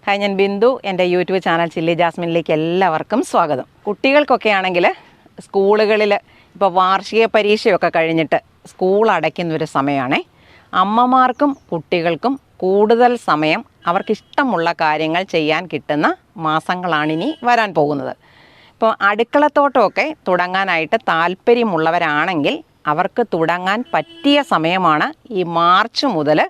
Hi, ഞാൻ ബിന്ദു. എൻ്റെ YouTube channel chilli ജാസ്മിനിലേക്ക് എല്ലാവർക്കും സ്വാഗതം. കുട്ടികൾക്കൊക്കെ ആണെങ്കിൽ സ്കൂളുകളിൽ ഇപ്പോൾ വാർഷിക പരീക്ഷയൊക്കെ കഴിഞ്ഞിട്ട് സ്കൂൾ അടയ്ക്കുന്നൊരു സമയമാണേ. അമ്മമാർക്കും കുട്ടികൾക്കും കൂടുതൽ സമയം അവർക്കിഷ്ടമുള്ള കാര്യങ്ങൾ ചെയ്യാൻ കിട്ടുന്ന മാസങ്ങളാണിനി വരാൻ പോകുന്നത്. ഇപ്പോൾ അടുക്കളത്തോട്ടമൊക്കെ തുടങ്ങാനായിട്ട് താല്പര്യമുള്ളവരാണെങ്കിൽ അവർക്ക് തുടങ്ങാൻ പറ്റിയ സമയമാണ് ഈ മാർച്ച് മുതൽ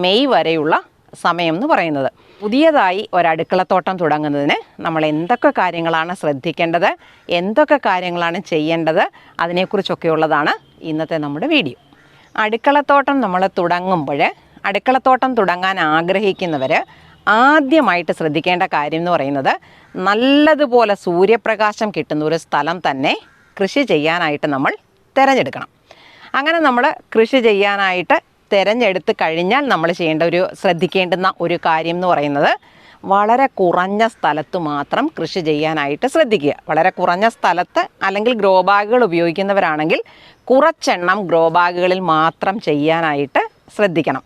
മെയ് വരെയുള്ള സമയം എന്ന് പറയുന്നത്. പുതിയതായി ഒരടുക്കളത്തോട്ടം തുടങ്ങുന്നതിന് നമ്മൾ എന്തൊക്കെ കാര്യങ്ങളാണ് ശ്രദ്ധിക്കേണ്ടത്, എന്തൊക്കെ കാര്യങ്ങളാണ് ചെയ്യേണ്ടത്, അതിനെക്കുറിച്ചൊക്കെയുള്ളതാണ് ഇന്നത്തെ നമ്മുടെ വീഡിയോ. അടുക്കളത്തോട്ടം നമ്മൾ തുടങ്ങുമ്പോൾ അടുക്കളത്തോട്ടം തുടങ്ങാൻ ആഗ്രഹിക്കുന്നവർ ആദ്യമായിട്ട് ശ്രദ്ധിക്കേണ്ട കാര്യം എന്ന് പറയുന്നത് നല്ലതുപോലെ സൂര്യപ്രകാശം കിട്ടുന്ന ഒരു സ്ഥലം തന്നെ കൃഷി ചെയ്യാനായിട്ട് നമ്മൾ തിരഞ്ഞെടുക്കണം. അങ്ങനെ നമ്മൾ കൃഷി ചെയ്യാനായിട്ട് തിരഞ്ഞെടുത്ത് കഴിഞ്ഞാൽ നമ്മൾ ശ്രദ്ധിക്കേണ്ടുന്ന ഒരു കാര്യം എന്ന് പറയുന്നത് വളരെ കുറഞ്ഞ സ്ഥലത്ത് മാത്രം കൃഷി ചെയ്യാനായിട്ട് ശ്രദ്ധിക്കുക. വളരെ കുറഞ്ഞ സ്ഥലത്ത് അല്ലെങ്കിൽ ഗ്രോ ബാഗുകൾ ഉപയോഗിക്കുന്നവരാണെങ്കിൽ കുറച്ചെണ്ണം ഗ്രോ ബാഗുകളിൽ മാത്രം ചെയ്യാനായിട്ട് ശ്രദ്ധിക്കണം.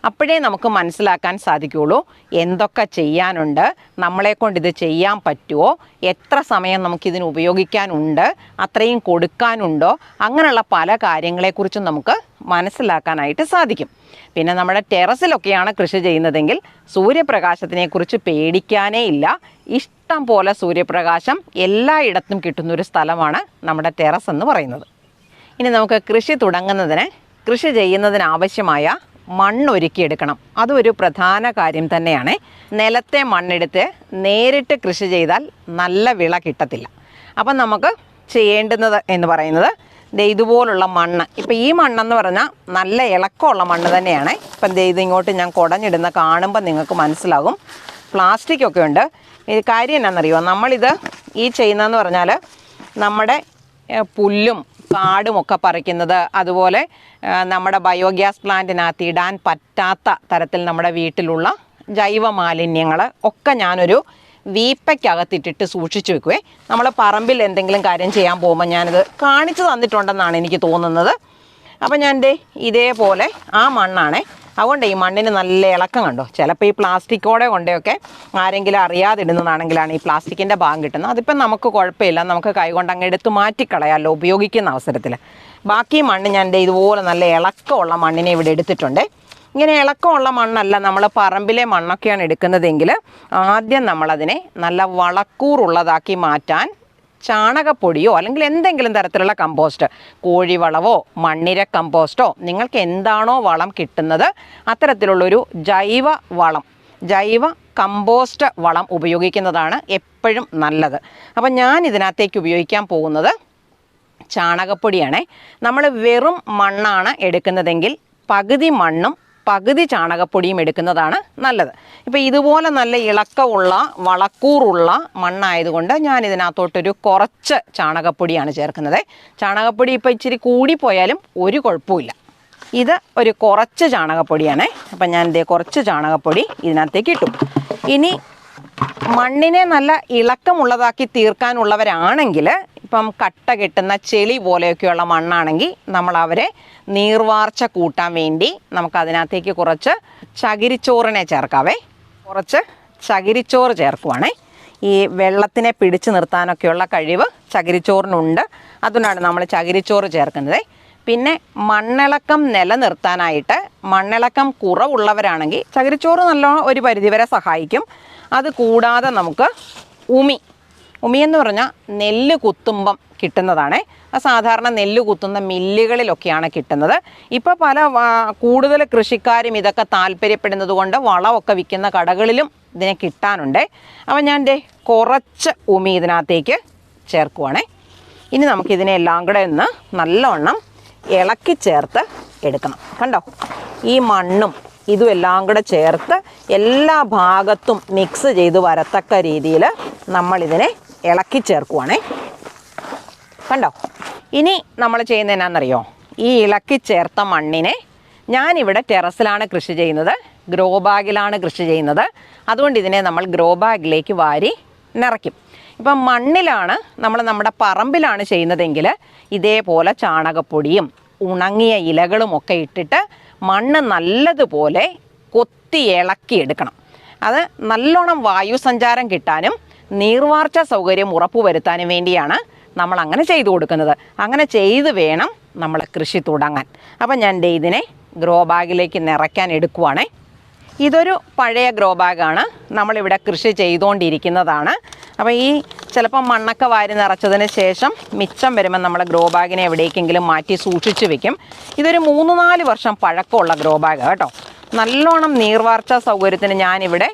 അപ്പോഴേ നമുക്ക് മനസ്സിലാക്കാൻ സാധിക്കുകയുള്ളൂ എന്തൊക്കെ ചെയ്യാനുണ്ട്, നമ്മളെക്കൊണ്ട് ഇത് ചെയ്യാൻ പറ്റുമോ, എത്ര സമയം നമുക്കിതിന് ഉപയോഗിക്കാനുണ്ട്, അത്രയും കൊടുക്കാനുണ്ടോ, അങ്ങനെയുള്ള പല കാര്യങ്ങളെക്കുറിച്ചും നമുക്ക് മനസ്സിലാക്കാനായിട്ട് സാധിക്കും. പിന്നെ നമ്മുടെ ടെറസിലൊക്കെയാണ് കൃഷി ചെയ്യുന്നതെങ്കിൽ സൂര്യപ്രകാശത്തിനെക്കുറിച്ച് പേടിക്കാനേ ഇല്ല. ഇഷ്ടം പോലെ സൂര്യപ്രകാശം എല്ലായിടത്തും കിട്ടുന്നൊരു സ്ഥലമാണ് നമ്മുടെ ടെറസ് എന്ന് പറയുന്നത്. ഇനി നമുക്ക് കൃഷി തുടങ്ങുന്നതിന് കൃഷി ചെയ്യുന്നതിനാവശ്യമായ മണ്ണൊരുക്കിയെടുക്കണം. അതും ഒരു പ്രധാന കാര്യം തന്നെയാണ്. നിലത്തെ മണ്ണെടുത്ത് നേരിട്ട് കൃഷി ചെയ്താൽ നല്ല വിള കിട്ടത്തില്ല. അപ്പം നമുക്ക് ചെയ്യേണ്ടുന്നത് എന്ന് പറയുന്നത് ഇതുപോലുള്ള മണ്ണ്. ഇപ്പം ഈ മണ്ണെന്ന് പറഞ്ഞാൽ നല്ല ഇളക്കമുള്ള മണ്ണ് തന്നെയാണ്. ഇപ്പം ഇതിങ്ങോട്ട് ഞാൻ കുടഞ്ഞിടുന്ന കാണുമ്പോൾ നിങ്ങൾക്ക് മനസ്സിലാകും. പ്ലാസ്റ്റിക്കൊക്കെ ഉണ്ട്. ഇത് കാര്യം എന്നാണെന്നറിയുമോ, നമ്മളിത് ഈ ചെയ്യുന്നതെന്ന് പറഞ്ഞാൽ നമ്മുടെ പുല്ലും കാടുമൊക്കെ പറിക്കുന്നത്, അതുപോലെ നമ്മുടെ ബയോഗ്യാസ് പ്ലാന്റിനകത്ത് ഇടാൻ പറ്റാത്ത തരത്തിൽ നമ്മുടെ വീട്ടിലുള്ള ജൈവ മാലിന്യങ്ങൾ ഒക്കെ ഞാനൊരു വീപ്പയ്ക്കകത്തിട്ടിട്ട് സൂക്ഷിച്ചു വെക്കുവേ. നമ്മൾ പറമ്പിൽ എന്തെങ്കിലും കാര്യം ചെയ്യാൻ പോകുമ്പോൾ ഞാനിത് കാണിച്ചു തന്നിട്ടുണ്ടെന്നാണ് എനിക്ക് തോന്നുന്നത്. അപ്പം ഞാൻ ഇതേപോലെ ആ മണ്ണാണേ. അതുകൊണ്ട് ഈ മണ്ണിന് നല്ല ഇളക്കം കണ്ടോ. ചിലപ്പോൾ ഈ പ്ലാസ്റ്റിക്കോടെ കൊണ്ടൊക്കെ ആരെങ്കിലും അറിയാതിടുന്നതാണെങ്കിലാണ് ഈ പ്ലാസ്റ്റിക്കിൻ്റെ ഭാഗം കിട്ടുന്നത്. അതിപ്പം നമുക്ക് കുഴപ്പമില്ല, നമുക്ക് കൈകൊണ്ട് അങ്ങ് എടുത്ത് മാറ്റിക്കളയാമല്ലോ ഉപയോഗിക്കുന്ന അവസരത്തിൽ. ബാക്കി മണ്ണ് ഞാൻ ഇതുപോലെ നല്ല ഇളക്കമുള്ള മണ്ണിനെ ഇവിടെ എടുത്തിട്ടുണ്ട്. ഇങ്ങനെ ഇളക്കമുള്ള മണ്ണല്ല, നമ്മൾ പറമ്പിലെ മണ്ണൊക്കെയാണ് എടുക്കുന്നതെങ്കിൽ ആദ്യം നമ്മളതിനെ നല്ല വളക്കൂറുള്ളതാക്കി മാറ്റാൻ ചാണകപ്പൊടിയോ അല്ലെങ്കിൽ എന്തെങ്കിലും തരത്തിലുള്ള കമ്പോസ്റ്റ്, കോഴിവളവോ മണ്ണിര കമ്പോസ്റ്റോ, നിങ്ങൾക്ക് എന്താണോ വളം കിട്ടുന്നത് അത്തരത്തിലുള്ളൊരു ജൈവ കമ്പോസ്റ്റ് വളം ഉപയോഗിക്കുന്നതാണ് എപ്പോഴും നല്ലത്. അപ്പം ഞാൻ ഇതിനകത്തേക്ക് ഉപയോഗിക്കാൻ പോകുന്നത് ചാണകപ്പൊടിയാണ്. നമ്മൾ വെറും മണ്ണാണ് എടുക്കുന്നതെങ്കിൽ പകുതി മണ്ണും പകുതി ചാണകപ്പൊടിയും എടുക്കുന്നതാണ് നല്ലത്. ഇപ്പോൾ ഇതുപോലെ നല്ല ഇളക്കമുള്ള വളക്കൂറുള്ള മണ്ണായതുകൊണ്ട് ഞാൻ ഇതിനകത്തോട്ടൊരു കുറച്ച് ചാണകപ്പൊടിയാണ് ചേർക്കുന്നത്. ചാണകപ്പൊടി ഇപ്പോൾ ഇച്ചിരി കൂടിപ്പോയാലും ഒരു കുഴപ്പമില്ല. ഇത് ഒരു കുറച്ച് ചാണകപ്പൊടിയാണ്. അപ്പം ഞാൻ കുറച്ച് ചാണകപ്പൊടി ഇതിനകത്തേക്ക് ഇട്ടു. ഇനി മണ്ണിനെ നല്ല ഇളക്കമുള്ളതാക്കി തീർക്കാനുള്ളവരാണെങ്കിൽ, ഇപ്പം കട്ട കെട്ടുന്ന ചെളി പോലെയൊക്കെയുള്ള മണ്ണാണെങ്കിൽ നമ്മൾ അവരെ നീർവാർച്ച കൂട്ടാൻ വേണ്ടി നമുക്കതിനകത്തേക്ക് കുറച്ച് ചകിരിച്ചോറിനെ ചേർക്കാവേ. കുറച്ച് ചകിരിച്ചോറ് ചേർക്കുവാണേ. ഈ വെള്ളത്തിനെ പിടിച്ചു നിർത്താനൊക്കെയുള്ള കഴിവ് ചകിരിച്ചോറിനുണ്ട്. അതുകൊണ്ടാണ് നമ്മൾ ചകിരിച്ചോറ് ചേർക്കുന്നത്. പിന്നെ മണ്ണിളക്കം നിലനിർത്താനായിട്ട് മണ്ണിളക്കം കുറവുള്ളവരാണെങ്കിൽ ചകിരിച്ചോറ് നല്ല ഒരു പരിധിവരെ സഹായിക്കും. അത് കൂടാതെ നമുക്ക് ഉമി എന്ന് പറഞ്ഞാൽ നെല്ല് കുത്തുമ്പം കിട്ടുന്നതാണ്. സാധാരണ നെല്ല് കുത്തുന്ന മില്ലുകളിലൊക്കെയാണ് കിട്ടുന്നത്. ഇപ്പോൾ കൂടുതൽ കൃഷിക്കാരും ഇതൊക്കെ താല്പര്യപ്പെടുന്നത് കൊണ്ട് വളമൊക്കെ വിൽക്കുന്ന കടകളിലും ഇതിനെ കിട്ടാനുണ്ട്. അപ്പം ഞാൻ കുറച്ച് ഉമി ഇതിനകത്തേക്ക് ചേർക്കുവാണേ. ഇനി നമുക്കിതിനെല്ലാം കൂടെ ഒന്ന് നല്ലവണ്ണം ഇളക്കി ചേർത്ത് എടുക്കണം. കണ്ടോ, ഈ മണ്ണും ഇതും എല്ലാം കൂടെ ചേർത്ത് എല്ലാ ഭാഗത്തും മിക്സ് ചെയ്ത് വരത്തക്ക രീതിയിൽ നമ്മളിതിനെ ഇളക്കി ചേർക്കുവാണേ. കണ്ടോ, ഇനി നമ്മൾ ചെയ്യുന്നത് എന്നാണെന്നറിയോ, ഈ ഇളക്കി ചേർത്ത മണ്ണിനെ ഞാനിവിടെ ടെറസിലാണ് കൃഷി ചെയ്യുന്നത്, ഗ്രോ ബാഗിലാണ് കൃഷി ചെയ്യുന്നത്. അതുകൊണ്ട് ഇതിനെ നമ്മൾ ഗ്രോ ബാഗിലേക്ക് വാരി നിറയ്ക്കും. ഇപ്പം മണ്ണിലാണ് നമ്മുടെ പറമ്പിലാണ് ചെയ്യുന്നതെങ്കിൽ ഇതേപോലെ ചാണകപ്പൊടിയും ഉണങ്ങിയ ഇലകളുമൊക്കെ ഇട്ടിട്ട് മണ്ണ് നല്ലതുപോലെ കൊത്തി ഇളക്കിയെടുക്കണം. അത് നല്ലോണം വായു സഞ്ചാരം കിട്ടാനും നീർവാർച്ച സൗകര്യം ഉറപ്പുവരുത്താനും വേണ്ടിയാണ് നമ്മൾ അങ്ങനെ ചെയ്തു കൊടുക്കുന്നത്. അങ്ങനെ ചെയ്ത് വേണം നമ്മൾ കൃഷി തുടങ്ങാൻ. അപ്പം ഞാൻ ഇതിനെ ഗ്രോ ബാഗിലേക്ക് നിറയ്ക്കാൻ എടുക്കുവാണേ. ഇതൊരു പഴയ ഗ്രോ ബാഗാണ്, നമ്മളിവിടെ കൃഷി ചെയ്തുകൊണ്ടിരിക്കുന്നതാണ്. അപ്പോൾ ഈ ചിലപ്പം മണ്ണൊക്കെ വാരി നിറച്ചതിന് ശേഷം മിച്ചം വരുമ്പോൾ നമ്മൾ ഗ്രോ ബാഗിനെ എവിടേക്കെങ്കിലും മാറ്റി സൂക്ഷിച്ച് വെക്കും. ഇതൊരു 3-4 വർഷം പഴക്കമുള്ള ഗ്രോ ബാഗ് കേട്ടോ. നല്ലോണം നീർവാർച്ച സൗകര്യത്തിന് ഞാനിവിടെ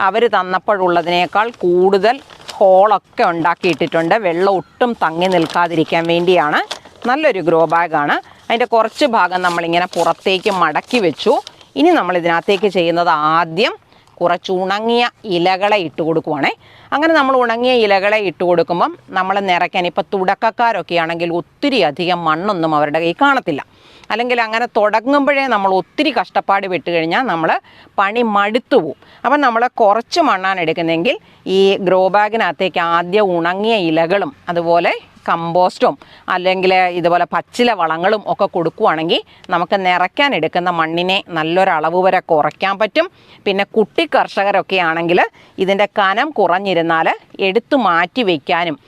അവർ തന്നപ്പോഴുള്ളതിനേക്കാൾ കൂടുതൽ ഹോളൊക്കെ ഉണ്ടാക്കിയിട്ടിട്ടുണ്ട്. വെള്ളം ഒട്ടും തങ്ങി നിൽക്കാതിരിക്കാൻ വേണ്ടിയാണ്. നല്ലൊരു ഗ്രോ ബാഗാണ്. അതിൻ്റെ കുറച്ച് ഭാഗം നമ്മളിങ്ങനെ പുറത്തേക്ക് മടക്കി വെച്ചു. ഇനി നമ്മൾ ഇതിനകത്തേക്ക് ചെയ്യുന്നത് ആദ്യം കുറച്ച് ഉണങ്ങിയ ഇലകളെ ഇട്ട് കൊടുക്കുവാണേ. അങ്ങനെ നമ്മൾ ഉണങ്ങിയ ഇലകളെ ഇട്ട് കൊടുക്കുമ്പം നമ്മൾ നിറയ്ക്കാൻ ഇപ്പോൾ തുടക്കക്കാരൊക്കെ ആണെങ്കിൽ ഒത്തിരി അധികം മണ്ണൊന്നും അവരുടെ കയ്യിൽ കാണത്തില്ല. അല്ലെങ്കിൽ അങ്ങനെ തുടങ്ങുമ്പോഴേ നമ്മൾ ഒത്തിരി കഷ്ടപ്പാട് വിട്ട് കഴിഞ്ഞാൽ നമ്മൾ പണി മടുത്തു പോവും. അപ്പം നമ്മൾ കുറച്ച് മണ്ണാണ് എടുക്കുന്നതെങ്കിൽ ഈ ഗ്രോ ബാഗിനകത്തേക്ക് ആദ്യം ഉണങ്ങിയ ഇലകളും അതുപോലെ കമ്പോസ്റ്റും അല്ലെങ്കിൽ ഇതുപോലെ പച്ചില വളങ്ങളും ഒക്കെ കൊടുക്കുകയാണെങ്കിൽ നമുക്ക് നിറയ്ക്കാൻ എടുക്കുന്ന മണ്ണിനെ നല്ലൊരളവ് വരെ കുറയ്ക്കാൻ പറ്റും. പിന്നെ കുട്ടി കർഷകരൊക്കെ ആണെങ്കിൽ ഇതിൻ്റെ കനം കുറഞ്ഞിരുന്നാൽ എടുത്തു മാറ്റി വയ്ക്കാനും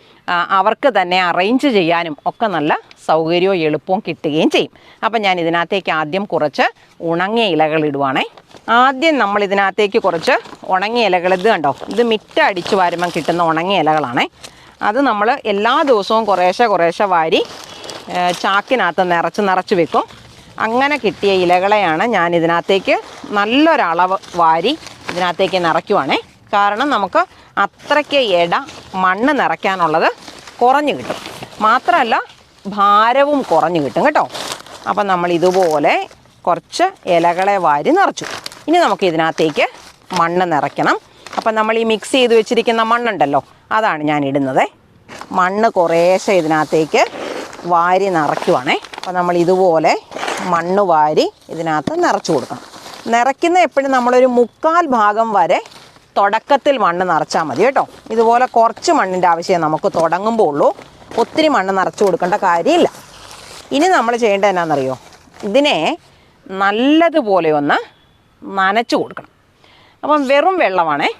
അവർക്ക് തന്നെ അറേഞ്ച് ചെയ്യാനും ഒക്കെ നല്ല സൗകര്യവും എളുപ്പവും കിട്ടുകയും ചെയ്യും. അപ്പം ഞാൻ ഇതിനകത്തേക്ക് ആദ്യം കുറച്ച് ഉണങ്ങിയ ഇലകൾ ഇടുവാണേ. ആദ്യം നമ്മൾ ഇതിനകത്തേക്ക് കുറച്ച് ഉണങ്ങിയ ഇലകൾ, ഇത് കണ്ടോ, ഇത് മിറ്റ അടിച്ച് വരുമ്പം കിട്ടുന്ന ഉണങ്ങിയ ഇലകളാണേ. അത് നമ്മൾ എല്ലാ ദിവസവും കുറേശ്ശെ വാരി ചാക്കിനകത്ത് നിറച്ച് വെക്കും. അങ്ങനെ കിട്ടിയ ഇലകളെയാണ് ഞാൻ ഇതിനകത്തേക്ക് നല്ലൊരളവ് വാരി ഇതിനകത്തേക്ക് നിറയ്ക്കുവാണേ. കാരണം നമുക്ക് അത്രയ്ക്ക് മണ്ണ് നിറയ്ക്കാനുള്ളത് കുറഞ്ഞു കിട്ടും. മാത്രമല്ല ഭാരവും കുറഞ്ഞു കിട്ടും കേട്ടോ. അപ്പം നമ്മൾ ഇതുപോലെ കുറച്ച് ഇലകളെ വാരി നിറച്ചു. ഇനി നമുക്ക് ഇതിനകത്തേക്ക് മണ്ണ് നിറയ്ക്കണം. അപ്പം നമ്മൾ ഈ മിക്സ് ചെയ്ത് വെച്ചിരിക്കുന്ന മണ്ണുണ്ടല്ലോ, അതാണ് ഞാൻ ഇടുന്നത്. മണ്ണ് കുറേശ്ശെ ഇതിനകത്തേക്ക് വാരി നിറയ്ക്കുവാണേ. അപ്പം നമ്മൾ ഇതുപോലെ മണ്ണ് വാരി ഇതിനകത്ത് നിറച്ച് കൊടുക്കണം. നിറയ്ക്കുന്ന എപ്പോഴും നമ്മളൊരു 1/4 ഭാഗം വരെ തുടക്കത്തിൽ മണ്ണ് നിറച്ചാൽ മതി കേട്ടോ. ഇതുപോലെ കുറച്ച് മണ്ണിൻ്റെ ആവശ്യമേ നമുക്ക് തുടങ്ങുമ്പോൾ ഉള്ളൂ. ഒത്തിരി മണ്ണ് നിറച്ച് കൊടുക്കേണ്ട കാര്യമില്ല. ഇനി നമ്മൾ ചെയ്യേണ്ടത് എന്നാണെന്നറിയോ, ഇതിനെ നല്ലതുപോലെ ഒന്ന് നനച്ച് കൊടുക്കണം. അപ്പം വെറും വെള്ളമാണേ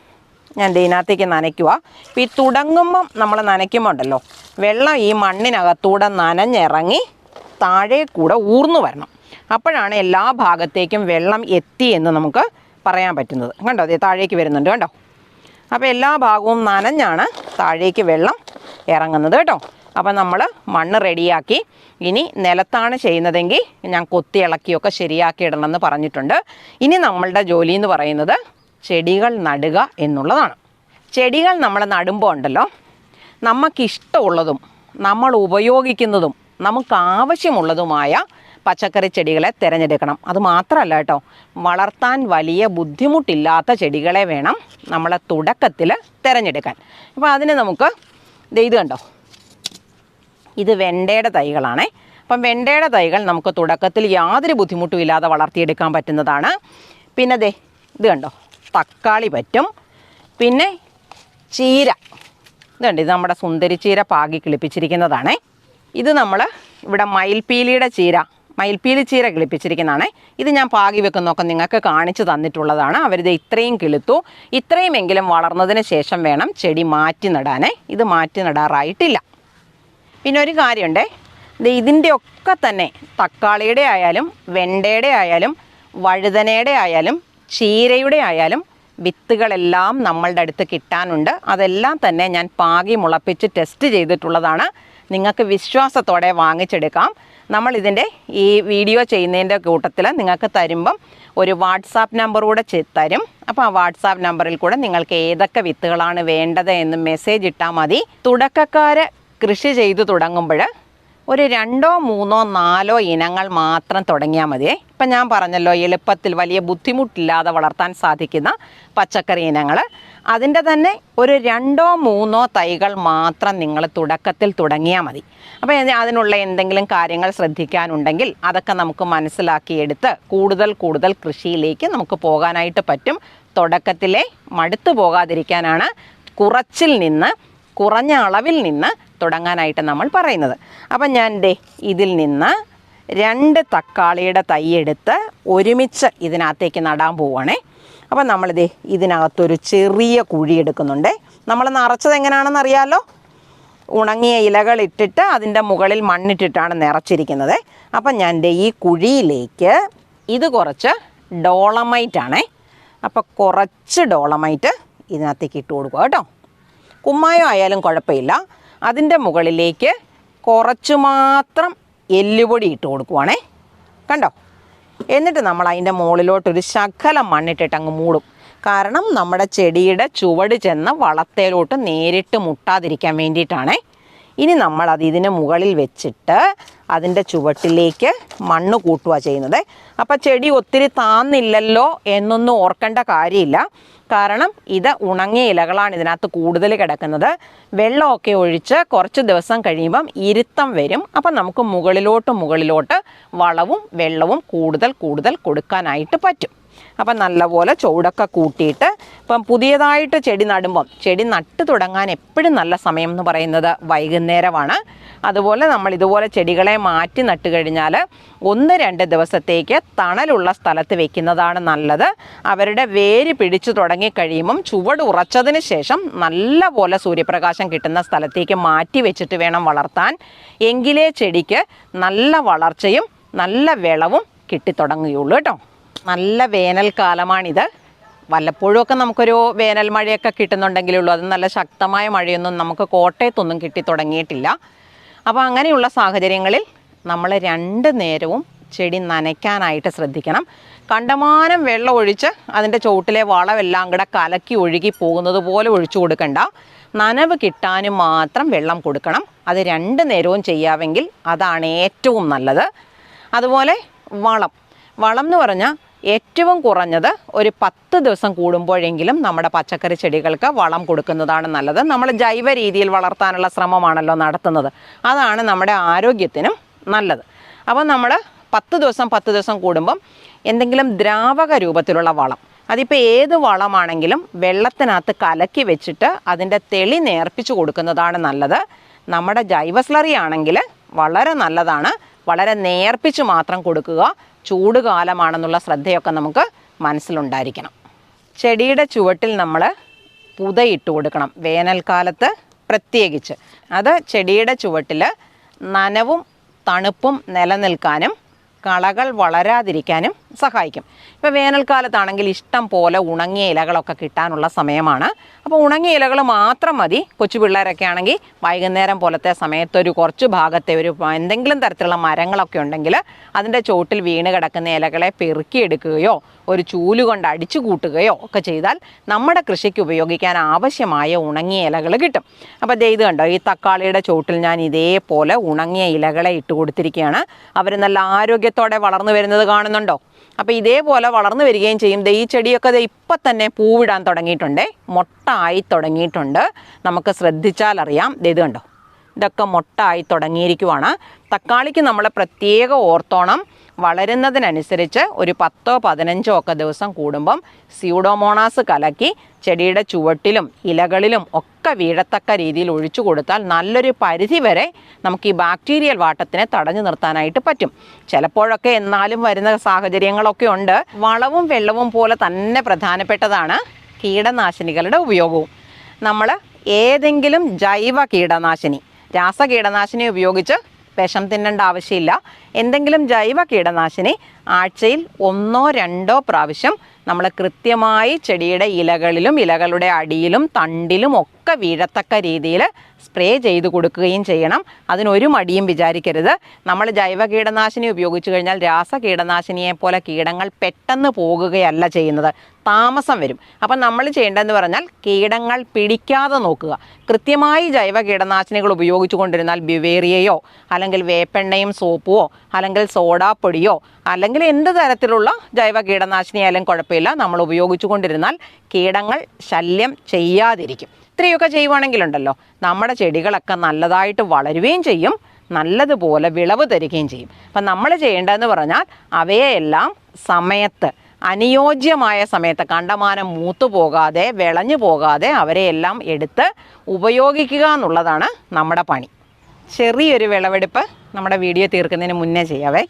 ഞാൻ ഇതിനകത്തേക്ക് നനയ്ക്കുക. ഇപ്പോൾ ഈ തുടങ്ങുമ്പം നമ്മൾ നനയ്ക്കുമ്പോൾ ഉണ്ടല്ലോ, വെള്ളം ഈ മണ്ണിനകത്തൂടെ നനഞ്ഞിറങ്ങി താഴെ കൂടെ ഊർന്നു വരണം. അപ്പോഴാണ് എല്ലാ ഭാഗത്തേക്കും വെള്ളം എത്തി എന്ന് നമുക്ക് പറയാൻ പറ്റുന്നത്. കണ്ടോ, അതേ താഴേക്ക് വരുന്നുണ്ട് കണ്ടോ. അപ്പോൾ എല്ലാ ഭാഗവും നനഞ്ഞാണ് താഴേക്ക് വെള്ളം ഇറങ്ങുന്നത് കേട്ടോ. അപ്പം നമ്മൾ മണ്ണ് റെഡിയാക്കി. ഇനി നിലത്താണ് ചെയ്യുന്നതെങ്കിൽ ഞാൻ കൊത്തി ഇളക്കിയൊക്കെ ശരിയാക്കി ഇടണമെന്ന് പറഞ്ഞിട്ടുണ്ട്. ഇനി നമ്മളുടെ ജോലി എന്ന് പറയുന്നത് ചെടികൾ നടുക എന്നുള്ളതാണ്. ചെടികൾ നമ്മൾ നടുമ്പോൾ ഉണ്ടല്ലോ, നമുക്കിഷ്ടമുള്ളതും നമ്മൾ ഉപയോഗിക്കുന്നതും നമുക്ക് ആവശ്യമുള്ളതുമായ പച്ചക്കറി ചെടികളെ തിരഞ്ഞെടുക്കണം. അത് മാത്രമല്ല കേട്ടോ, വളർത്താൻ വലിയ ബുദ്ധിമുട്ടില്ലാത്ത ചെടികളെ വേണം നമ്മളെ തുടക്കത്തിൽ തിരഞ്ഞെടുക്കാൻ. അപ്പോൾ അതിന് നമുക്ക് ഇത് കണ്ടോ, ഇത് വെണ്ടയുടെ തൈകളാണേ. അപ്പം വെണ്ടയുടെ തൈകൾ നമുക്ക് തുടക്കത്തിൽ യാതൊരു ബുദ്ധിമുട്ടും ഇല്ലാതെ വളർത്തിയെടുക്കാൻ പറ്റുന്നതാണ്. പിന്നെ ഇത് കണ്ടോ, തക്കാളി പറ്റും. പിന്നെ ചീര, ഇതുണ്ട്, ഇത് നമ്മുടെ സുന്ദരി ചീര പാകി കിളിപ്പിച്ചിരിക്കുന്നതാണേ. ഇത് നമ്മൾ ഇവിടെ മയിൽപ്പീലി ചീര കിളിപ്പിച്ചിരിക്കുന്നതാണേ. ഇത് ഞാൻ പാകി വെക്കുന്നതൊക്കെ നിങ്ങൾക്ക് കാണിച്ചു തന്നിട്ടുള്ളതാണ്. അവരിത് ഇത്രയും കിളുത്തു. ഇത്രയുമെങ്കിലും വളർന്നതിന് ശേഷം വേണം ചെടി മാറ്റി നടാനേ. ഇത് മാറ്റി നടാറായിട്ടില്ല. പിന്നെ ഒരു കാര്യമുണ്ടേ, ഇതിൻ്റെ ഒക്കെ തന്നെ തക്കാളിയുടെ ആയാലും വെണ്ടയുടെ ആയാലും വഴുതനയുടെ ആയാലും ചീരയുടെ ആയാലും വിത്തുകളെല്ലാം നമ്മളുടെ അടുത്ത് കിട്ടാനുണ്ട്. അതെല്ലാം തന്നെ ഞാൻ പാകി മുളപ്പിച്ച് ടെസ്റ്റ് ചെയ്തിട്ടുള്ളതാണ്. നിങ്ങൾക്ക് വിശ്വാസത്തോടെ വാങ്ങിച്ചെടുക്കാം. നമ്മളിതിൻ്റെ ഈ വീഡിയോ ചെയ്യുന്നതിൻ്റെ കൂട്ടത്തിൽ നിങ്ങൾക്ക് തരുമ്പം ഒരു വാട്സാപ്പ് നമ്പർ കൂടെ തരും. അപ്പോൾ ആ വാട്സാപ്പ് നമ്പറിൽ കൂടെ നിങ്ങൾക്ക് ഏതൊക്കെ വിത്തുകളാണ് വേണ്ടത് എന്ന് മെസ്സേജ് ഇട്ടാൽ മതി. തുടക്കക്കാർ കൃഷി ചെയ്തു തുടങ്ങുമ്പോൾ ഒരു 2, 3, 4 ഇനങ്ങൾ മാത്രം തുടങ്ങിയാൽ മതിയേ. ഇപ്പം ഞാൻ പറഞ്ഞല്ലോ, എളുപ്പത്തിൽ വലിയ ബുദ്ധിമുട്ടില്ലാതെ വളർത്താൻ സാധിക്കുന്ന പച്ചക്കറി ഇനങ്ങൾ. അതിൻ്റെ തന്നെ ഒരു 2, 3 തൈകൾ മാത്രം നിങ്ങൾ തുടക്കത്തിൽ തുടങ്ങിയാൽ മതി. അപ്പോൾ അതിനുള്ള എന്തെങ്കിലും കാര്യങ്ങൾ ശ്രദ്ധിക്കാനുണ്ടെങ്കിൽ അതൊക്കെ നമുക്ക് മനസ്സിലാക്കിയെടുത്ത് കൂടുതൽ കൃഷിയിലേക്ക് നമുക്ക് പോകാനായിട്ട് പറ്റും. തുടക്കത്തിലെ മടുത്തു പോകാതിരിക്കാനാണ് കുറഞ്ഞ അളവിൽ നിന്ന് തുടങ്ങാനായിട്ട് നമ്മൾ പറയുന്നത്. അപ്പം ഞാൻ ഇതിൽ നിന്ന് 2 തക്കാളിയുടെ തൈ എടുത്ത് ഒരുമിച്ച് ഇതിനകത്തേക്ക് നടാൻ പോവുകയാണേ. അപ്പം നമ്മളിതേ ഇതിനകത്തൊരു ചെറിയ കുഴി എടുക്കുന്നുണ്ട്. നമ്മൾ നിറച്ചത് എങ്ങനെയാണെന്ന് അറിയാമല്ലോ. ഉണങ്ങിയ ഇലകളിട്ടിട്ട് അതിൻ്റെ മുകളിൽ മണ്ണിട്ടിട്ടാണ് നിറച്ചിരിക്കുന്നത്. അപ്പം ഞാൻ ഈ കുഴിയിലേക്ക് ഇത് കുറച്ച് ഡോളമൈറ്റാണേ. അപ്പോൾ കുറച്ച് ഡോളമൈറ്റ് ഇതിനകത്തേക്ക് ഇട്ട് കൊടുക്കുക കേട്ടോ. കുമ്മായം ആയാലും കുഴപ്പമില്ല. അതിൻ്റെ മുകളിലേക്ക് കുറച്ച് മാത്രം എല്ലുപൊടി ഇട്ട് കൊടുക്കുവാണേ. കണ്ടോ? എന്നിട്ട് നമ്മൾ അതിൻ്റെ മുകളിലോട്ടൊരു ശകലം മണ്ണിട്ടിട്ട് അങ്ങ് മൂടും. കാരണം നമ്മുടെ ചെടിയുടെ ചുവട് ചെന്ന് വളത്തേലോട്ട് നേരിട്ട് മുട്ടാതിരിക്കാൻ വേണ്ടിയിട്ടാണേ. ഇനി നമ്മളത് ഇതിന് മുകളിൽ വെച്ചിട്ട് അതിൻ്റെ ചുവട്ടിലേക്ക് മണ്ണ് കൂട്ടുക ചെയ്യുന്നത്. അപ്പോൾ ചെടി ഒത്തിരി താന്നില്ലല്ലോ എന്നൊന്നും ഓർക്കേണ്ട കാര്യമില്ല. കാരണം ഇത് ഉണങ്ങിയ ഇലകളാണ് ഇതിനകത്ത് കൂടുതൽ കിടക്കുന്നത്. വെള്ളമൊക്കെ ഒഴിച്ച് കുറച്ച് ദിവസം കഴിയുമ്പം ഇരുത്തം വരും. അപ്പം നമുക്ക് മുകളിലോട്ട് വളവും വെള്ളവും കൂടുതൽ കൊടുക്കാനായിട്ട് പറ്റും. അപ്പം നല്ലപോലെ ചുവടൊക്കെ കൂട്ടിയിട്ട് ഇപ്പം പുതിയതായിട്ട് ചെടി നടുമ്പം ചെടി നട്ട് തുടങ്ങാൻ എപ്പോഴും നല്ല സമയം എന്ന് പറയുന്നത് വൈകുന്നേരമാണ്. അതുപോലെ നമ്മൾ ഇതുപോലെ ചെടികളെ മാറ്റി നട്ട് കഴിഞ്ഞാൽ 1-2 ദിവസത്തേക്ക് തണലുള്ള സ്ഥലത്ത് വെക്കുന്നതാണ് നല്ലത്. അവരുടെ വേര് പിടിച്ചു തുടങ്ങിക്കഴിയുമ്പം ചുവട് ഉറച്ചതിന് ശേഷം നല്ല പോലെ സൂര്യപ്രകാശം കിട്ടുന്ന സ്ഥലത്തേക്ക് മാറ്റി വെച്ചിട്ട് വേണം വളർത്താൻ. എങ്കിലേ ചെടിക്ക് നല്ല വളർച്ചയും നല്ല വിളവും കിട്ടിത്തുടങ്ങുകയുള്ളൂ കേട്ടോ. നല്ല വേനൽക്കാലമാണിത്. വല്ലപ്പോഴുമൊക്കെ നമുക്കൊരു വേനൽ മഴയൊക്കെ കിട്ടുന്നുണ്ടെങ്കിലുള്ളൂ. അത് നല്ല ശക്തമായ മഴയൊന്നും നമുക്ക് കോട്ടയത്തൊന്നും കിട്ടിത്തുടങ്ങിയിട്ടില്ല. അപ്പോൾ അങ്ങനെയുള്ള സാഹചര്യങ്ങളിൽ നമ്മൾ 2 നേരവും ചെടി നനയ്ക്കാനായിട്ട് ശ്രദ്ധിക്കണം. കണ്ടമാനം വെള്ളം ഒഴിച്ച് അതിൻ്റെ ചുവട്ടിലെ വളമെല്ലാം കൂടെ കലക്കി ഒഴുകി പോകുന്നത് പോലെ ഒഴിച്ചു കൊടുക്കണ്ട. നനവ് കിട്ടാനും മാത്രം വെള്ളം കൊടുക്കണം. അത് 2 നേരവും ചെയ്യാമെങ്കിൽ അതാണ് ഏറ്റവും നല്ലത്. അതുപോലെ വളം എന്ന് പറഞ്ഞാൽ ഏറ്റവും കുറഞ്ഞത് ഒരു 10 ദിവസം കൂടുമ്പോഴെങ്കിലും നമ്മുടെ പച്ചക്കറി ചെടികൾക്ക് വളം കൊടുക്കുന്നതാണ് നല്ലത്. നമ്മൾ ജൈവ രീതിയിൽ വളർത്താനുള്ള ശ്രമമാണല്ലോ നടത്തുന്നത്. അതാണ് നമ്മുടെ ആരോഗ്യത്തിനും നല്ലത്. അപ്പോൾ നമ്മൾ 10 ദിവസം കൂടുമ്പം എന്തെങ്കിലും ദ്രാവക രൂപത്തിലുള്ള വളം, അതിപ്പോൾ ഏത് വളമാണെങ്കിലും വെള്ളത്തിനകത്ത് കലക്കി വെച്ചിട്ട് അതിൻ്റെ തെളി നേർപ്പിച്ച് കൊടുക്കുന്നതാണ് നല്ലത്. നമ്മുടെ ജൈവ സ്ലറി ആണെങ്കിൽ വളരെ നല്ലതാണ്. വളരെ നേർപ്പിച്ച് മാത്രം കൊടുക്കുക. ചൂട് കാലമാണെന്നുള്ള ശ്രദ്ധയൊക്കെ നമുക്ക് മനസ്സിലുണ്ടായിരിക്കണം. ചെടിയുടെ ചുവട്ടിൽ നമ്മൾ പുതയിട്ട് കൊടുക്കണം, വേനൽക്കാലത്ത് പ്രത്യേകിച്ച്. അത് ചെടിയുടെ ചുവട്ടിൽ നനവും തണുപ്പും നിലനിൽക്കാനും കളകൾ വളരാതിരിക്കാനും സഹായിക്കും. ഇപ്പോൾ വേനൽക്കാലത്താണെങ്കിൽ ഇഷ്ടം പോലെ ഉണങ്ങിയ ഇലകളൊക്കെ കിട്ടാനുള്ള സമയമാണ്. അപ്പോൾ ഉണങ്ങിയ ഇലകൾ മാത്രം മതി. കൊച്ചു പിള്ളേരൊക്കെ ആണെങ്കിൽ വൈകുന്നേരം പോലത്തെ സമയത്ത് ഒരു കുറച്ച് ഭാഗത്തെ ഒരു എന്തെങ്കിലും തരത്തിലുള്ള മരങ്ങളൊക്കെ ഉണ്ടെങ്കിൽ അതിൻ്റെ ചോട്ടിൽ വീണ് കിടക്കുന്ന ഇലകളെ പെറുക്കിയെടുക്കുകയോ ഒരു ചൂല് കൊണ്ട് അടിച്ചു കൂട്ടുകയോ ഒക്കെ ചെയ്താൽ നമ്മുടെ കൃഷിക്ക് ഉപയോഗിക്കാൻ ആവശ്യമായ ഉണങ്ങിയ ഇലകൾ കിട്ടും. അപ്പോൾ ഇത് കണ്ടോ, ഈ തക്കാളിയുടെ ചോട്ടിൽ ഞാൻ ഇതേപോലെ ഉണങ്ങിയ ഇലകളെ ഇട്ട് കൊടുത്തിരിക്കുകയാണ്. അവർ നല്ല ആരോഗ്യത്തോടെ വളർന്നു വരുന്നത് കാണുന്നുണ്ടോ? അപ്പോൾ ഇതേപോലെ വളർന്നു വരികയും ചെയ്യും. ഈ ചെടിയൊക്കെ ഇപ്പം തന്നെ പൂവിടാൻ തുടങ്ങിയിട്ടുണ്ട്, മൊട്ട ആയി തുടങ്ങിയിട്ടുണ്ട്. നമുക്ക് ശ്രദ്ധിച്ചാൽ അറിയാം. ഇത് കണ്ടോ, ഇതൊക്കെ മൊട്ട ആയി തുടങ്ങിയിരിക്കുവാണ്. തക്കാളിക്ക് നമ്മൾ പ്രത്യേകം ഓർത്തോണം. വളരുന്നതിനനുസരിച്ച് ഒരു 10-15 ഒക്കെ ദിവസം കൂടുമ്പം സ്യൂഡോമോണാസ് കലക്കി ചെടിയുടെ ചുവട്ടിലും ഇലകളിലും ഒക്കെ വീഴത്തക്ക രീതിയിൽ ഒഴിച്ചു കൊടുത്താൽ നല്ലൊരു പരിധി വരെ നമുക്ക് ഈ ബാക്ടീരിയൽ വാട്ടത്തിനെ തടഞ്ഞു നിർത്താനായിട്ട് പറ്റും. ചിലപ്പോഴൊക്കെ എന്നാലും വരുന്ന സാഹചര്യങ്ങളൊക്കെ ഉണ്ട്. വളവും വെള്ളവും പോലെ തന്നെ പ്രധാനപ്പെട്ടതാണ് കീടനാശിനികളുടെ ഉപയോഗവും. നമ്മൾ ഏതെങ്കിലും ജൈവ കീടനാശിനി, രാസ കീടനാശിനി ഉപയോഗിച്ച് വിഷം തിന്നേണ്ട ആവശ്യമില്ല. എന്തെങ്കിലും ജൈവ കീടനാശിനി ആഴ്ചയിൽ 1-2 പ്രാവശ്യം നമ്മൾ കൃത്യമായി ചെടിയുടെ ഇലകളിലും ഇലകളുടെ അടിയിലും തണ്ടിലും ഒക്കെ വീഴത്തക്ക രീതിയിൽ സ്പ്രേ ചെയ്ത് കൊടുക്കുകയും ചെയ്യണം. അതിനൊരു മടിയും വിചാരിക്കരുത്. നമ്മൾ ജൈവ കീടനാശിനി ഉപയോഗിച്ച് കഴിഞ്ഞാൽ രാസ കീടനാശിനിയെ പോലെ കീടങ്ങൾ പെട്ടെന്ന് പോകുകയല്ല ചെയ്യുന്നത്, താമസം വരും. അപ്പം നമ്മൾ ചെയ്യേണ്ടതെന്ന് പറഞ്ഞാൽ കീടങ്ങൾ പിടിക്കാതെ നോക്കുക. കൃത്യമായി ജൈവ കീടനാശിനികൾ ഉപയോഗിച്ചു കൊണ്ടിരുന്നാൽ ബിവേറിയയോ അല്ലെങ്കിൽ വേപ്പെണ്ണയും സോപ്പുവോ അല്ലെങ്കിൽ സോഡാപ്പൊടിയോ അല്ലെങ്കിൽ എന്ത് തരത്തിലുള്ള ജൈവ കീടനാശിനിയായാലും കുഴപ്പമില്ല, നമ്മൾ ഉപയോഗിച്ചു കൊണ്ടിരുന്നാൽ കീടങ്ങൾ ശല്യം ചെയ്യാതിരിക്കും. ഇത്രയൊക്കെ ചെയ്യുവാണെങ്കിലുണ്ടല്ലോ നമ്മുടെ ചെടികളൊക്കെ നല്ലതായിട്ട് വളരുകയും ചെയ്യും, നല്ലതുപോലെ വിളവ് തരികയും ചെയ്യും. അപ്പം നമ്മൾ ചെയ്യേണ്ടതെന്ന് പറഞ്ഞാൽ അവയെല്ലാം സമയത്ത്, അനുയോജ്യമായ സമയത്ത്, കണ്ടമാനം മൂത്തു പോകാതെ വിളഞ്ഞു പോകാതെ അവരെയെല്ലാം എടുത്ത് ഉപയോഗിക്കുക എന്നുള്ളതാണ് നമ്മുടെ പണി. ചെറിയൊരു വിളവെടുപ്പ് നമ്മുടെ വീഡിയോ തീർക്കുന്നതിന് മുന്നേ ചെയ്യാവേ.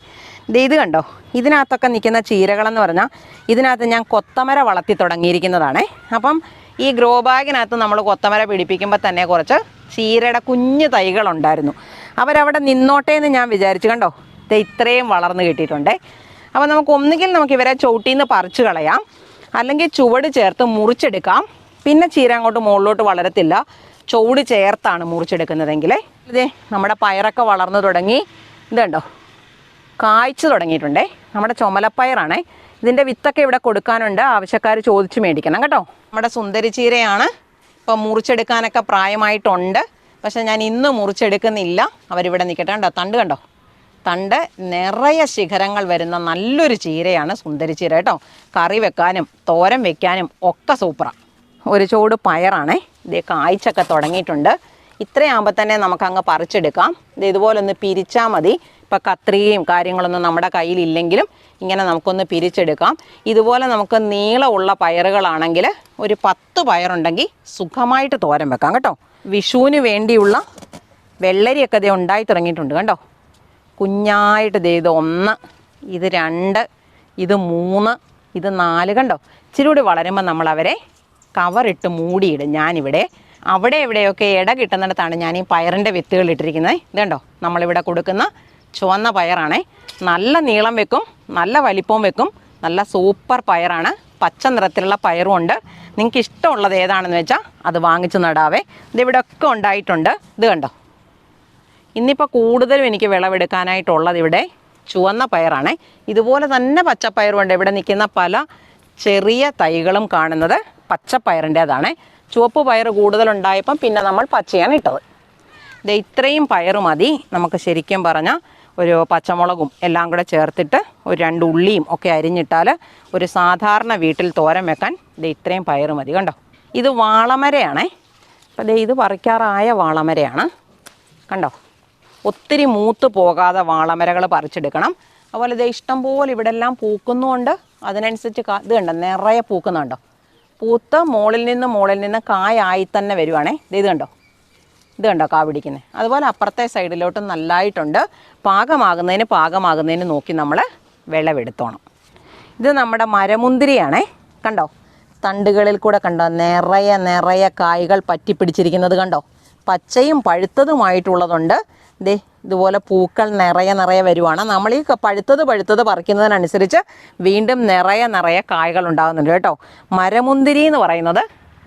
ഇത് കണ്ടോ, ഇതിനകത്തൊക്കെ നിൽക്കുന്ന ചീരകളെന്ന് പറഞ്ഞാൽ ഇതിനകത്ത് ഞാൻ കൊത്തമര വളർത്തി തുടങ്ങിയിരിക്കുന്നതാണേ. അപ്പം ഈ ഗ്രോ ബാഗിനകത്ത് നമ്മൾ കൊത്തമര പിടിപ്പിക്കുമ്പോൾ തന്നെ കുറച്ച് ചീരയുടെ കുഞ്ഞു തൈകളുണ്ടായിരുന്നു. അവരവിടെ നിന്നോട്ടേ എന്ന് ഞാൻ വിചാരിച്ചു. കണ്ടോ, ഇത്രയും വളർന്ന് കിട്ടിയിട്ടുണ്ടേ. അപ്പോൾ നമുക്ക് ഇവരെ ചോട്ടിൽ നിന്ന് പറിച്ചു കളയാം, അല്ലെങ്കിൽ ചുവട് ചേർത്ത് മുറിച്ചെടുക്കാം. പിന്നെ ചീര അങ്ങോട്ട് മുകളിലോട്ട് വളരത്തില്ല, ചുവട് ചേർത്താണ് മുറിച്ചെടുക്കുന്നതെങ്കിൽ. ഇതേ നമ്മുടെ പയറൊക്കെ വളർന്നു തുടങ്ങി. ഇത് കണ്ടോ, കായ്ച്ചു തുടങ്ങിയിട്ടുണ്ടേ. നമ്മുടെ ചുമലപ്പയറാണേ. ഇതിൻ്റെ വിത്തൊക്കെ ഇവിടെ കൊടുക്കാനുണ്ട്, ആവശ്യക്കാർ ചോദിച്ച് മേടിക്കണം കേട്ടോ. നമ്മുടെ സുന്ദരി ചീരയാണ്. ഇപ്പം മുറിച്ചെടുക്കാനൊക്കെ പ്രായമായിട്ടുണ്ട്, പക്ഷേ ഞാൻ ഇന്ന് മുറിച്ചെടുക്കുന്നില്ല. അവരിവിടെ നിൽക്കട്ടെ. കണ്ടോ, തണ്ട് കണ്ടോ, തണ്ട് നിറയെ ശിഖരങ്ങൾ വരുന്ന നല്ലൊരു ചീരയാണ് സുന്ദരി ചീര കേട്ടോ. കറി വെക്കാനും തോരൻ വെക്കാനും ഒക്കെ സൂപ്പറാണ്. ഒരു ചോട് പയറാണേ. ഇത് കായ്ച്ചൊക്കെ തുടങ്ങിയിട്ടുണ്ട്. ഇത്രയാകുമ്പോൾ തന്നെ നമുക്കങ്ങ് പറിച്ചെടുക്കാം. ഇത് ഇതുപോലെ ഒന്ന് പിരിച്ചാൽ മതി. ഇപ്പോൾ കത്രികയും കാര്യങ്ങളൊന്നും നമ്മുടെ കയ്യിലില്ലെങ്കിലും ഇങ്ങനെ നമുക്കൊന്ന് പിരിച്ചെടുക്കാം. ഇതുപോലെ നമുക്ക് നീളമുള്ള പയറുകളാണെങ്കിൽ ഒരു 10 പയറുണ്ടെങ്കിൽ സുഖമായിട്ട് തോരൻ വെക്കാം കേട്ടോ. വിഷുവിന് വേണ്ടിയുള്ള വെള്ളരിയൊക്കെ ഇത് ഉണ്ടായി തുടങ്ങിയിട്ടുണ്ട് കണ്ടോ. കുഞ്ഞായിട്ട് ഇത് 1, ഇത് 2, ഇത് 3, ഇത് 4 കണ്ടോ. ഇച്ചിരി കൂടി വളരുമ്പോൾ നമ്മളവരെ കവറിട്ട് മൂടിയിടും. ഞാനിവിടെ അവിടെ എവിടെയൊക്കെ ഇട കിട്ടുന്നിടത്താണ് ഞാൻ ഈ പയറിൻ്റെ വിത്തുകൾ ഇട്ടിരിക്കുന്നത്. ഇതുണ്ടോ, നമ്മളിവിടെ കൊടുക്കുന്ന ചുവന്ന പയറാണേ. നല്ല നീളം വെക്കും, നല്ല വലിപ്പവും വെക്കും. നല്ല സൂപ്പർ പയറാണ്. പച്ച നിറത്തിലുള്ള പയറും ഉണ്ട്. നിങ്ങൾക്ക് ഇഷ്ടമുള്ളത് ഏതാണെന്ന് വെച്ചാൽ അത് വാങ്ങിച്ച് നടാവേ. ഇതിവിടെ ഒക്കെ ഉണ്ടായിട്ടുണ്ട്. ഇത് കണ്ടോ, ഇന്നിപ്പോൾ കൂടുതലും എനിക്ക് വിളവെടുക്കാനായിട്ടുള്ളത് ഇവിടെ ചുവന്ന പയറാണേ. ഇതുപോലെ തന്നെ പച്ചപ്പയറുണ്ട്. ഇവിടെ നിൽക്കുന്ന പല ചെറിയ തൈകളും കാണുന്നത് പച്ചപ്പയറിൻ്റേതാണ്. ചുവപ്പ് പയർ കൂടുതലുണ്ടായപ്പം പിന്നെ നമ്മൾ പച്ചയാണ് ഇട്ടത്. ഇത് ഇത്രയും പയറ് മതി നമുക്ക്. ശരിക്കും പറഞ്ഞാൽ ഒരു പച്ചമുളകും എല്ലാം കൂടെ ചേർത്തിട്ട് ഒരു 2 ഉള്ളിയും ഒക്കെ അരിഞ്ഞിട്ടാൽ ഒരു സാധാരണ വീട്ടിൽ തോരൻ വെക്കാൻ ഇത് ഇത്രയും പയറ് മതി. കണ്ടോ, ഇത് വാളമരയാണേ. അപ്പോൾ ഇത് പറിക്കാറായ വാളമരയാണ് കണ്ടോ. ഒത്തിരി മൂത്ത് പോകാതെ വാളമരകൾ പറിച്ചെടുക്കണം. അതുപോലെ ഇത് ഇഷ്ടം പോലെ ഇവിടെ എല്ലാം പൂക്കുന്നുമുണ്ട്. അതിനനുസരിച്ച് ഇത് കണ്ടോ, നിറയെ പൂക്കുന്നുണ്ടോ. പൂത്ത് മുകളിൽ നിന്ന് കായായി തന്നെ വരുവാണേ. ഇത് കണ്ടോ കാ പിടിക്കുന്നത്. അതുപോലെ അപ്പുറത്തെ സൈഡിലോട്ടും നല്ലതായിട്ടുണ്ട്. പാകമാകുന്നതിന് നോക്കി നമ്മൾ വിളവെടുത്തോണം. ഇത് നമ്മുടെ മരമുന്തിരിയാണേ. കണ്ടോ, തണ്ടുകളിൽ കൂടെ കണ്ടോ നിറയെ കായ്കൾ പറ്റിപ്പിടിച്ചിരിക്കുന്നത് കണ്ടോ. പച്ചയും പഴുത്തതുമായിട്ടുള്ളതുണ്ട്. ഇതുപോലെ പൂക്കൾ നിറയെ വരുവാണ്. നമ്മൾ ഈ പഴുത്തത് പറിക്കുന്നതിനനുസരിച്ച് വീണ്ടും നിറയെ കായ്കൾ ഉണ്ടാകുന്നുണ്ട് കേട്ടോ. മരമുന്തിരി എന്ന് പറയുന്നത്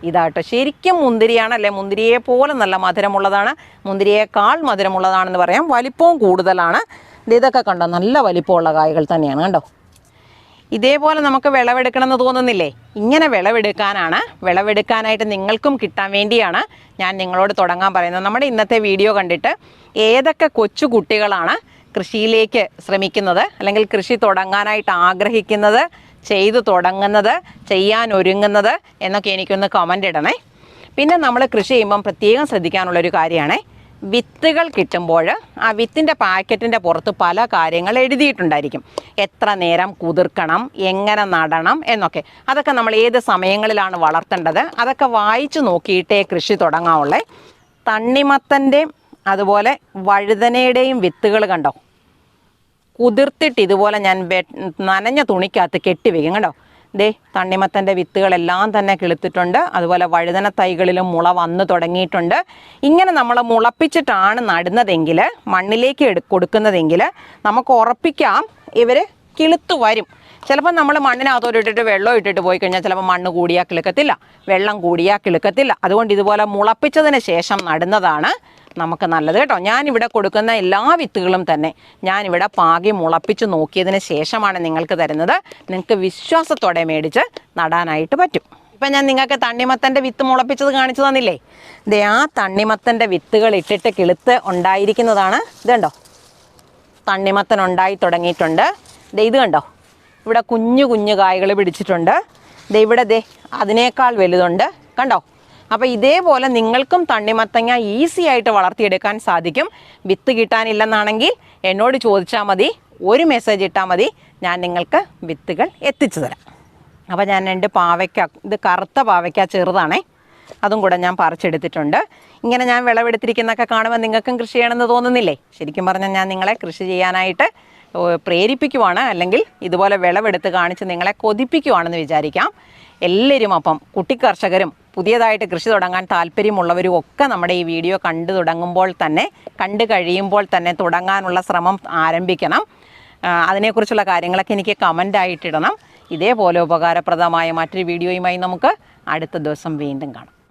ഇതാട്ടോ. ശരിക്കും മുന്തിരിയാണ്, അല്ലേ? മുന്തിരിയെ പോലെ നല്ല മധുരമുള്ളതാണ്. മുന്തിരിയേക്കാൾ മധുരമുള്ളതാണെന്ന് പറയാം. വലിപ്പവും കൂടുതലാണ്. ഇതൊക്കെ കണ്ടോ, നല്ല വലിപ്പമുള്ള കായ്കൾ തന്നെയാണ് കണ്ടോ. ഇതേപോലെ നമുക്ക് വിളവെടുക്കണമെന്ന് തോന്നുന്നില്ലേ? ഇങ്ങനെ വിളവെടുക്കാനായിട്ട് നിങ്ങൾക്കും കിട്ടാൻ വേണ്ടിയാണ് ഞാൻ നിങ്ങളോട് തുടങ്ങാൻ പറയുന്നത്. നമ്മുടെ ഇന്നത്തെ വീഡിയോ കണ്ടിട്ട് ഏതൊക്കെ കൊച്ചു കുട്ടികളാണ് കൃഷിയിലേക്ക് ശ്രമിക്കുന്നത്, അല്ലെങ്കിൽ കൃഷി തുടങ്ങാനായിട്ട് ആഗ്രഹിക്കുന്നത്, ചെയ്തു തുടങ്ങുന്നത്, ചെയ്യാൻ ഒരുങ്ങുന്നത് എന്നൊക്കെ എനിക്കൊന്ന് കമൻ്റ് ഇടണേ. പിന്നെ നമ്മൾ കൃഷി ചെയ്യുമ്പം പ്രത്യേകം ശ്രദ്ധിക്കാനുള്ളൊരു കാര്യമാണ്, വിത്തുകൾ കിട്ടുമ്പോൾ ആ വിത്തിൻ്റെ പാക്കറ്റിൻ്റെ പുറത്ത് പല കാര്യങ്ങൾ എഴുതിയിട്ടുണ്ടായിരിക്കും. എത്ര നേരം കുതിർക്കണം, എങ്ങനെ നടണം എന്നൊക്കെ. അതൊക്കെ നമ്മൾ ഏത് സമയങ്ങളിലാണ് വളർത്തേണ്ടത് അതൊക്കെ വായിച്ചു നോക്കിയിട്ടേ കൃഷി തുടങ്ങാവുള്ളേ. തണ്ണിമത്തൻ്റെയും അതുപോലെ വഴുതനയുടെയും വിത്തുകൾ കണ്ടോ, കുതിർത്തിട്ട് ഇതുപോലെ ഞാൻ നനഞ്ഞ തുണിക്കകത്ത് കെട്ടിവെക്കും കണ്ടോ. തണ്ണിമത്തൻ്റെ വിത്തുകളെല്ലാം തന്നെ കിളുത്തിട്ടുണ്ട്. അതുപോലെ വഴുതന തൈകളിലും മുള വന്നു തുടങ്ങിയിട്ടുണ്ട്. ഇങ്ങനെ നമ്മൾ മുളപ്പിച്ചിട്ടാണ് നടുന്നതെങ്കിൽ, മണ്ണിലേക്ക് കൊടുക്കുന്നതെങ്കിൽ നമുക്ക് ഉറപ്പിക്കാം ഇവർ കിളുത്തു വരും. ചിലപ്പോൾ നമ്മൾ മണ്ണിനകത്തോട്ടിട്ടിട്ട് വെള്ളം ഇട്ടിട്ട് പോയി കഴിഞ്ഞാൽ ചിലപ്പോൾ മണ്ണ് കൂടിയാൽ കിളുക്കത്തില്ല, വെള്ളം കൂടിയാൽ കിളുക്കത്തില്ല. അതുകൊണ്ട് ഇതുപോലെ മുളപ്പിച്ചതിന് ശേഷം നടുന്നതാണ് നമുക്ക് നല്ലത് കേട്ടോ. ഞാനിവിടെ കൊടുക്കുന്ന എല്ലാ വിത്തുകളും തന്നെ ഞാനിവിടെ പാകി മുളപ്പിച്ച് നോക്കിയതിന് ശേഷമാണ് നിങ്ങൾക്ക് തരുന്നത്. നിങ്ങൾക്ക് വിശ്വാസത്തോടെ മേടിച്ച് നടാനായിട്ട് പറ്റും. ഇപ്പം ഞാൻ നിങ്ങൾക്ക് തണ്ണിമത്തൻ്റെ വിത്ത് മുളപ്പിച്ചത് കാണിച്ചു തന്നില്ലേ? ആ തണ്ണിമത്തൻ്റെ വിത്തുകൾ ഇട്ടിട്ട് കിളുത്ത് ഉണ്ടായിരിക്കുന്നതാണ്. ഇതുണ്ടോ, തണ്ണിമത്തൻ ഉണ്ടായി തുടങ്ങിയിട്ടുണ്ട്. ഇത് കണ്ടോ, ഇവിടെ കുഞ്ഞു കായ്കൾ പിടിച്ചിട്ടുണ്ട്. ഇവിടെ അതിനേക്കാൾ വലുതുണ്ട് കണ്ടോ. അപ്പോൾ ഇതേപോലെ നിങ്ങൾക്കും തണ്ണിമത്തങ്ങ ഈസി ആയിട്ട് വളർത്തിയെടുക്കാൻ സാധിക്കും. വിത്ത് കിട്ടാനില്ലെന്നാണെങ്കിൽ എന്നോട് ചോദിച്ചാൽ മതി, ഒരു മെസ്സേജ് ഇട്ടാൽ മതി, ഞാൻ നിങ്ങൾക്ക് വിത്തുകൾ എത്തിച്ചു തരാം. അപ്പോൾ ഞാൻ 2 പാവയ്ക്ക, ഇത് കറുത്ത പാവയ്ക്ക ചെറുതാണേ. അതും കൂടെ ഞാൻ പറിച്ചെടുത്തിട്ടുണ്ട്. ഇങ്ങനെ ഞാൻ വിളവെടുത്തിരിക്കുന്നതൊക്കെ കാണുമ്പോൾ നിങ്ങൾക്കും കൃഷി ചെയ്യണമെന്ന് തോന്നുന്നില്ലേ? ശരിക്കും പറഞ്ഞാൽ ഞാൻ നിങ്ങളെ കൃഷി ചെയ്യാനായിട്ട് പ്രേരിപ്പിക്കുവാണ്, അല്ലെങ്കിൽ ഇതുപോലെ വിളവെടുത്ത് കാണിച്ച് നിങ്ങളെ കൊതിപ്പിക്കുവാണെന്ന് വിചാരിക്കാം. എല്ലാവരും അപ്പം കുട്ടി കർഷകരും പുതിയതായിട്ട് കൃഷി തുടങ്ങാൻ താല്പര്യമുള്ളവരും ഒക്കെ നമ്മുടെ ഈ വീഡിയോ കണ്ടു കഴിയുമ്പോൾ തന്നെ തുടങ്ങാനുള്ള ശ്രമം ആരംഭിക്കണം. അതിനെക്കുറിച്ചുള്ള കാര്യങ്ങളൊക്കെ എനിക്ക് കമൻ്റായിട്ടിടണം. ഇതേപോലെ ഉപകാരപ്രദമായ മറ്റൊരു വീഡിയോയുമായി നമുക്ക് അടുത്ത ദിവസം വീണ്ടും കാണാം.